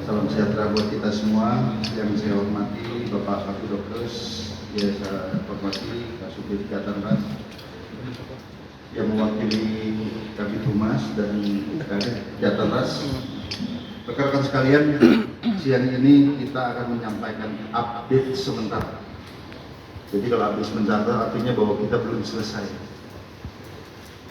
Salam sejahtera buat kita semua. Yang saya hormati Bapak Kapolres, yang saya hormati Kasubdit Jatan Ras, yang mewakili Kabid Humas dan Jatan Ras. Rekan-rekan sekalian, siang ini kita akan menyampaikan update sementara. Jadi kalau update sementara artinya bahwa kita belum selesai.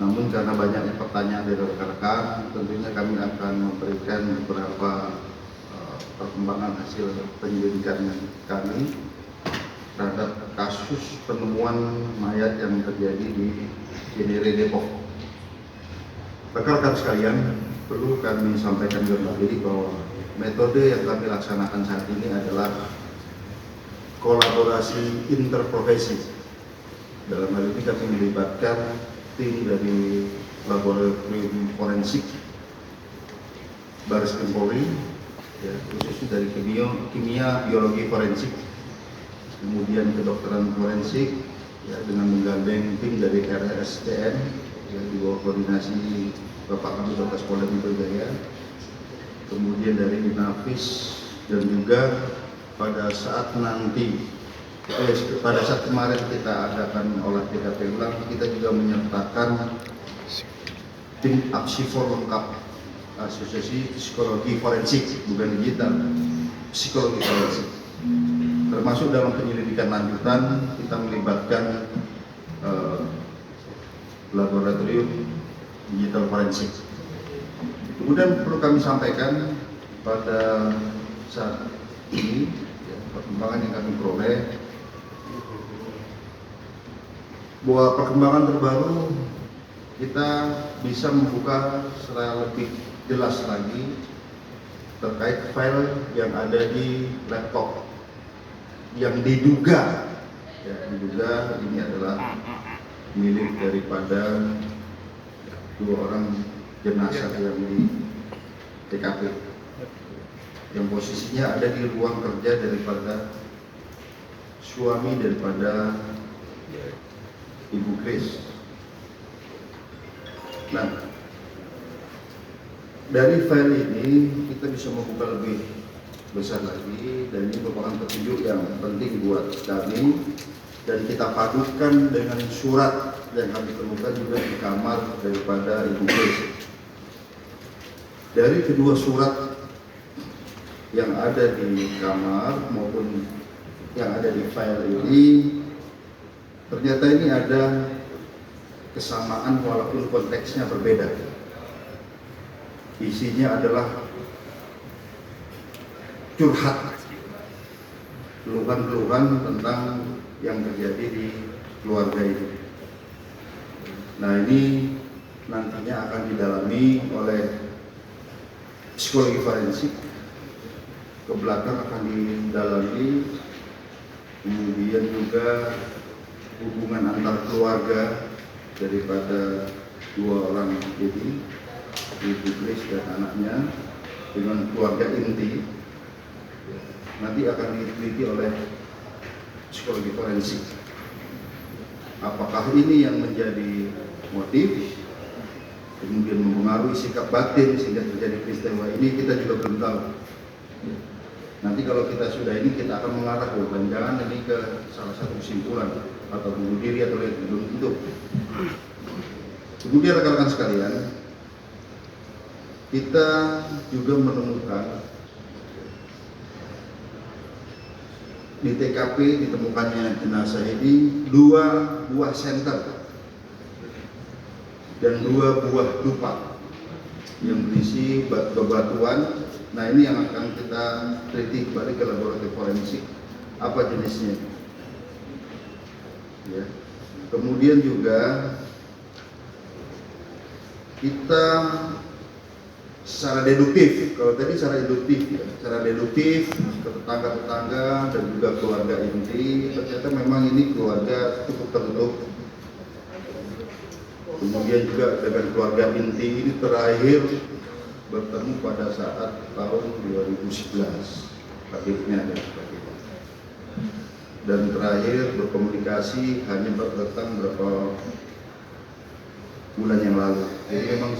Namun karena banyaknya pertanyaan dari rekan-rekan, tentunya kami akan memberikan beberapa perkembangan hasil penyelidikan kami terhadap kasus penemuan mayat yang terjadi di Cinere, Depok. Rekan-rekan sekalian, perlu kami sampaikan kembali bahwa metode yang kami laksanakan saat ini adalah kolaborasi interprofesi. Dalam hal ini kami melibatkan tim dari laboratorium forensik Baris Krim Polri, ya, khususnya dari kimia biologi forensik, kemudian kedokteran forensik, ya, dengan menggandeng tim dari RSDM, ya, di bawah koordinasi Bapak Kabid Humas Polda Metro Jaya, kemudian dari Inavis, dan juga pada saat kemarin kita adakan olah TKP ulang, kita juga menyertakan tim apsifor lengkap Asosiasi Psikologi Forensik, bukan digital, psikologi forensik. Termasuk dalam penyelidikan lanjutan kita melibatkan laboratorium digital forensik. Kemudian perlu kami sampaikan pada saat ini, ya, perkembangan yang kami peroleh, bahwa perkembangan terbaru kita bisa membuka secara lebih jelas lagi terkait file yang ada di laptop yang diduga ini adalah milik daripada dua orang jenazah yang di TKP, yang posisinya ada di ruang kerja daripada suami daripada Ibu Kris. Nah, dari file ini kita bisa membuka lebih besar lagi, dan ini merupakan petunjuk yang penting buat kami, dan kita padukan dengan surat yang kami temukan juga di kamar daripada Ibu Kris. Dari kedua surat yang ada di kamar maupun yang ada di file ini, ternyata ini ada kesamaan walaupun konteksnya berbeda. Isinya adalah curhat, keluhan-keluhan tentang yang terjadi di keluarga ini. Nah, ini nantinya akan didalami oleh psikologi forensik, ke belakang akan didalami, kemudian juga hubungan antar keluarga daripada dua orang ini, Ibu Kris dan anaknya, dengan keluarga inti, nanti akan diteliti oleh psikologi forensik. Apakah ini yang menjadi motif, kemudian mempengaruhi sikap batin sehingga terjadi peristiwa ini, kita juga belum tahu. Nanti kalau kita sudah ini, kita akan mengarah jangan ini ke salah satu kesimpulan atau bunuh diri atau belum tentu. Kemudian rekan-rekan sekalian, kita juga menemukan di TKP ditemukannya jenazah ini 2 buah senter dan 2 buah dupa yang berisi bebatuan. Nah, ini yang akan kita teliti kembali ke laboratorium forensik, apa jenisnya. Ya. Kemudian juga kita secara deduktif, kalau tadi secara induktif, ya, secara deduktif ke tetangga-tetangga dan juga keluarga inti, ternyata memang ini keluarga cukup tertutup. Kemudian juga dengan keluarga inti ini terakhir bertemu pada saat tahun 2011, akhirnya ada sebagainya. Dan terakhir berkomunikasi hanya berdatang beberapa bulan yang lalu. Jadi memang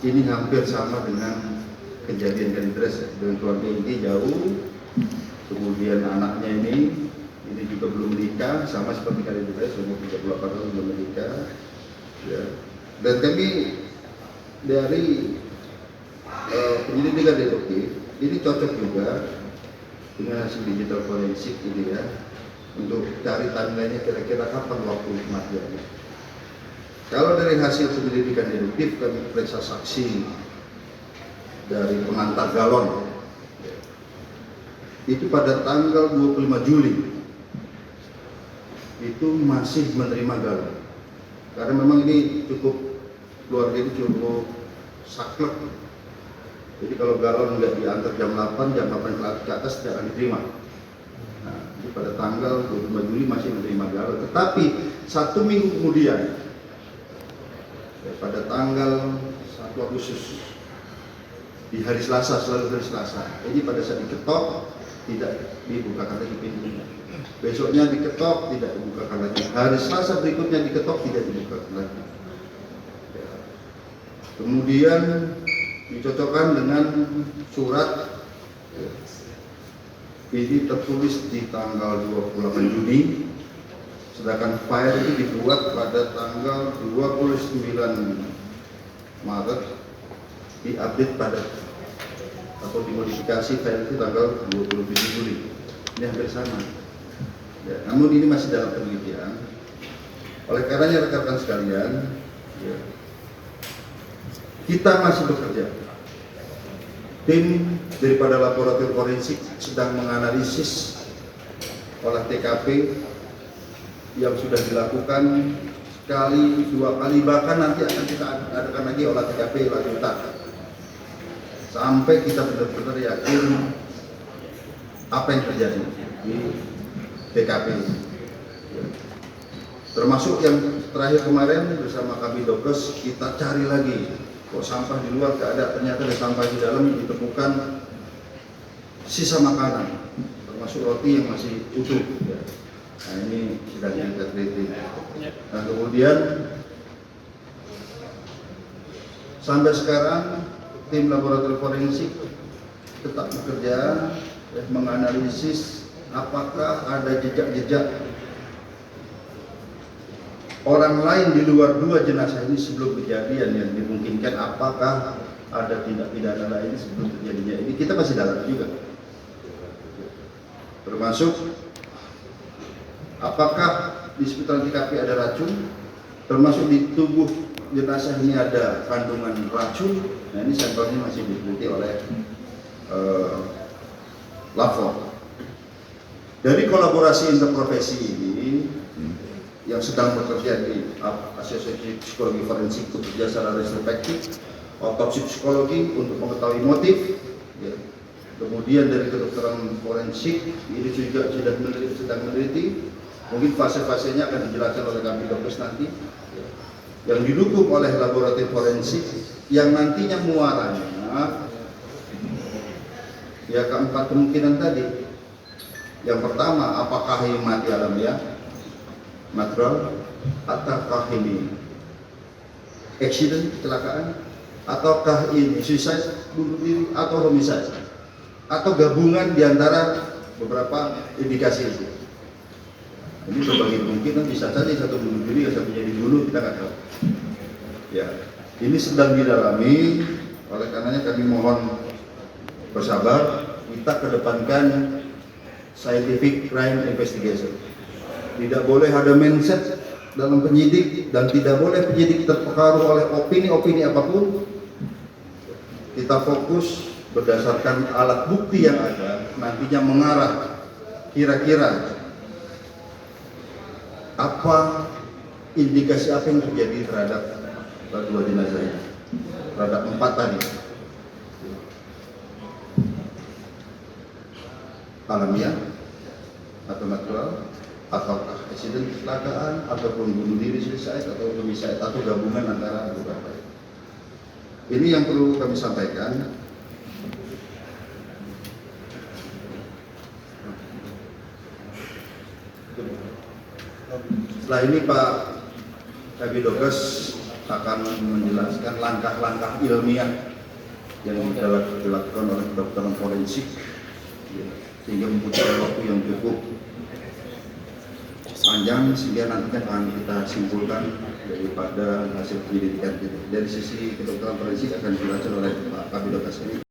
ini hampir sama dengan kejadian Kalidres dengan keluarga ini jauh, kemudian anaknya ini juga belum menikah, sama seperti Kalidres, umur 38 tahun belum menikah. Ya. Dan kami dari penyelidikan deduktif ini cocok juga dengan hasil digital forensik ini ya, untuk cari timeline-nya kira-kira kapan waktu kematiannya. Kalau dari hasil penyelidikan deduktif kami periksa saksi dari pengantar galon itu pada tanggal 25 Juli itu masih menerima galon, karena memang ini keluarga ini cukup saklek. Jadi kalau galon nggak diantar jam 8 ke atas tidak akan diterima. Nah, jadi pada tanggal 25 Juli masih menerima galon, tetapi 1 minggu kemudian pada tanggal 1 Agustus di hari Selasa, selalu hari Selasa, jadi pada saat diketok tidak dibukakan lagi pintunya, besoknya diketok tidak dibukakan lagi, hari Selasa berikutnya diketok tidak dibukakan lagi. Kemudian dicocokkan dengan surat ini tertulis di tanggal 28 Juni, sedangkan file itu dibuat pada tanggal 29 Maret, diupdate pada atau dimodifikasi file itu tanggal 27 Juli. Ini hampir sama. Ya, namun ini masih dalam penelitian. Oleh karenanya rekan-rekan sekalian, ya, kita masih bekerja. Tim daripada laboratorium forensik sedang menganalisis olah TKP yang sudah dilakukan sekali, 2 kali, bahkan nanti akan kita adakan lagi olah TKP lanjutan sampai kita benar-benar yakin apa yang terjadi di TKP. Termasuk yang terakhir kemarin bersama kami Dokes, kita cari lagi kok sampah di luar gak ada, ternyata ada sampah di dalam, ditemukan sisa makanan termasuk roti yang masih utuh ya. Nah ini sedang kita teliti. Nah kemudian sampai sekarang tim laboratorium forensik tetap bekerja ya, menganalisis apakah ada jejak-jejak orang lain di luar 2 jenazah ini sebelum kejadian yang dimungkinkan, apakah ada tindak pidana lain sebelum terjadinya. Ini kita masih dalam juga, termasuk apakah di sekitar TKP ada racun, termasuk di tubuh jenazah ini ada kandungan racun. Nah ini sampelnya masih diteliti oleh Lapor. Dari kolaborasi interprofesi ini yang sedang bekerja di Asosiasi Psikologi Forensik bekerja secara retrospektif, otopsi psikologi untuk mengetahui motif, ya. Kemudian dari kedokteran forensik ini juga sedang meneliti, mungkin fase-fasenya akan dijelaskan oleh kami Dokes nanti, ya. Yang didukung oleh laboratorium forensik yang nantinya muaranya ya keempat kemungkinan tadi. Yang pertama, apakah ini mati alamiah, natural, ataukah ini accident, kecelakaan, ataukah ini suicide, bunuh diri, atau homicide, atau gabungan diantara beberapa indikasi itu. Ini berbagai kemungkinan, bisa saja satu bunuh diri, satunya dibunuh, kita nggak tahu. Ya, ini sedang didalami, oleh karenanya kami mohon bersabar, kita kedepankan scientific crime investigation. Tidak boleh ada mindset dalam penyidik dan tidak boleh penyidik terpengaruh oleh opini-opini apapun. Kita fokus berdasarkan alat bukti yang ada, nantinya mengarah kira-kira apa indikasi apa yang terjadi terhadap 2 jenazah ini, terhadap 4 tadi. Alamiah atau natural, ataukah accident, kecelakaan, ataupun bunuh diri, suicide, atau homicide, atau gabungan antara beberapa. Ini yang perlu kami sampaikan. Setelah ini Pak Kabid Dokes akan menjelaskan langkah-langkah ilmiah yang dilakukan oleh kedokteran forensik, ya, sehingga membutuhkan waktu yang cukup panjang sehingga nantinya akan kita simpulkan daripada hasil penyelidikan kita. Dari sisi kedokteran forensik akan dijelaskan oleh Pak Kabid Dokes ini.